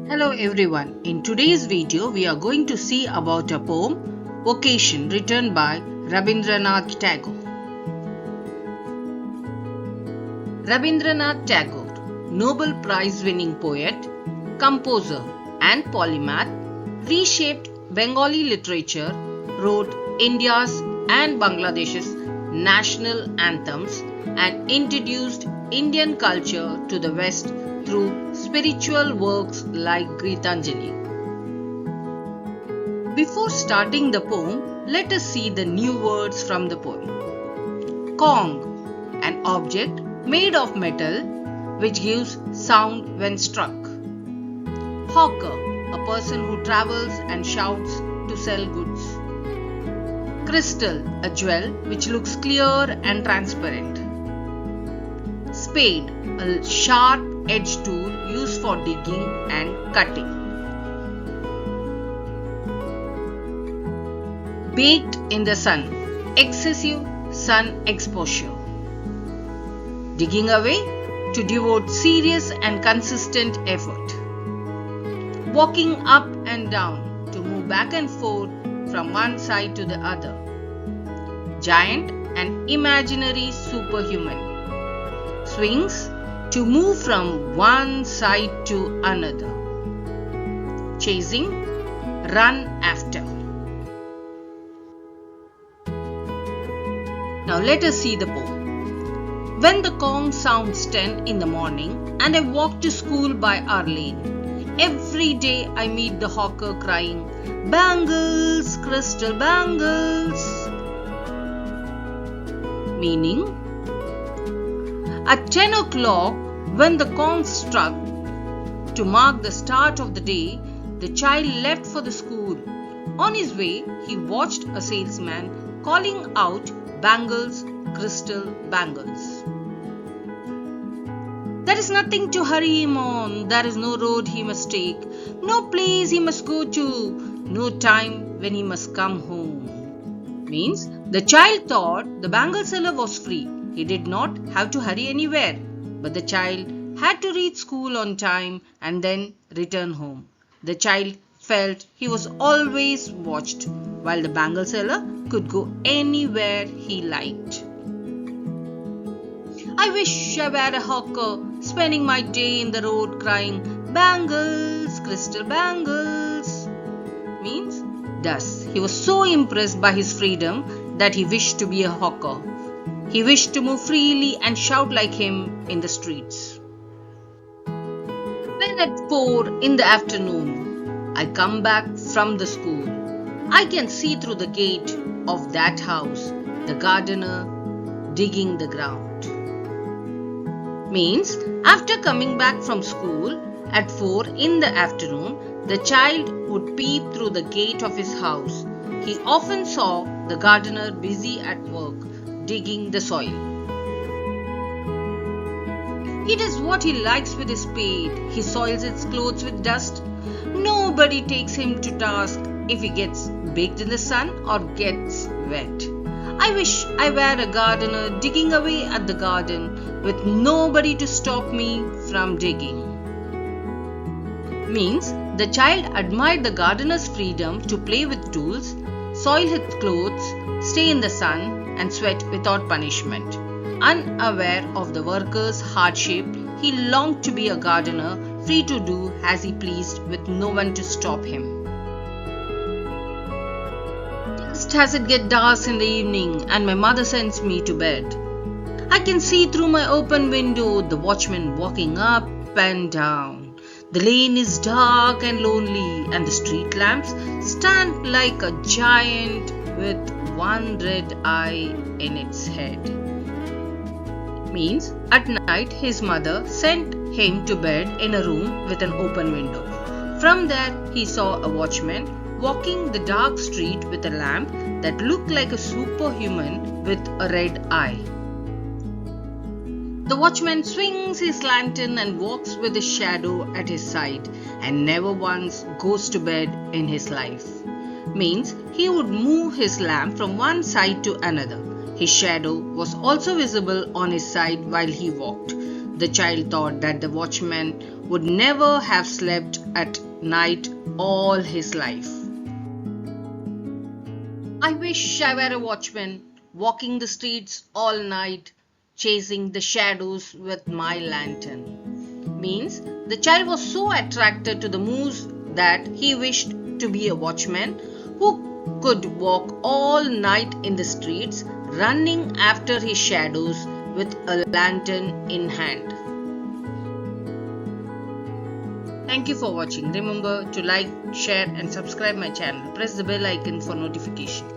Hello everyone. In today's video, we are going to see about a poem, Vocation, written by Rabindranath Tagore. Rabindranath Tagore, Nobel Prize-winning poet, composer and polymath, reshaped Bengali literature, wrote India's and Bangladesh's national anthems, and introduced Indian culture to the West through spiritual works like Gitanjali. Before starting the poem, let us see the new words from the poem. Gong, an object made of metal which gives sound when struck. Hawker, a person who travels and shouts to sell goods. Crystal, a jewel which looks clear and transparent. Spade, a sharp edged tool used for digging and cutting. Baked in the sun, excessive sun exposure. Digging away, to devote serious and consistent effort. Walking up and down, to move back and forth from one side to the other. Giant and imaginary superhuman. Swings, to move from one side to another. Chasing, run after. Now let us see the poem. When the gong sounds 10 in the morning and I walk to school by our lane, every day I meet the hawker crying, "Bangles, crystal bangles." Meaning, at 10 o'clock, when the gong struck to mark the start of the day, the child left for the school. On his way, he watched a salesman calling out, "Bangles, crystal bangles." There is nothing to hurry him on. There is no road he must take, no place he must go to, no time when he must come home. Means the child thought the bangle seller was free. He did not have to hurry anywhere, but the child had to reach school on time and then return home. The child felt he was always watched, while the bangle seller could go anywhere he liked. I wish I were a hawker, spending my day in the road crying, "Bangles, crystal bangles." Means, thus he was so impressed by his freedom that he wished to be a hawker. He wished to move freely and shout like him in the streets. Then at 4 in the afternoon, I come back from the school. I can see through the gate of that house the gardener digging the ground. Means, after coming back from school at 4 in the afternoon, the child would peep through the gate of his house. He often saw the gardener busy at work, digging the soil. He does what he likes with his spade. He soils his clothes with dust. Nobody takes him to task if he gets baked in the sun or gets wet. I wish I were a gardener digging away at the garden with nobody to stop me from digging. Means the child admired the gardener's freedom to play with tools, soil his clothes, stay in the sun, and sweat without punishment. Unaware of the worker's hardship, he longed to be a gardener, free to do as he pleased with no one to stop him. Just as it gets dark in the evening and my mother sends me to bed, I can see through my open window the watchman walking up and down. The lane is dark and lonely, and the street lamps stand like a giant with one red eye in its head. Means, at night his mother sent him to bed in a room with an open window. From there he saw a watchman walking the dark street with a lamp that looked like a superhuman with a red eye. The watchman swings his lantern and walks with his shadow at his side and never once goes to bed in his life. Means, he would move his lamp from one side to another. His shadow was also visible on his side while he walked. The child thought that the watchman would never have slept at night all his life. I wish I were a watchman, walking the streets all night, chasing the shadows with my lantern. Means the child was so attracted to the moose that he wished to be a watchman who could walk all night in the streets, running after his shadows with a lantern in hand. Thank you for watching. Remember to like, share and subscribe my channel. Press the bell icon for notification.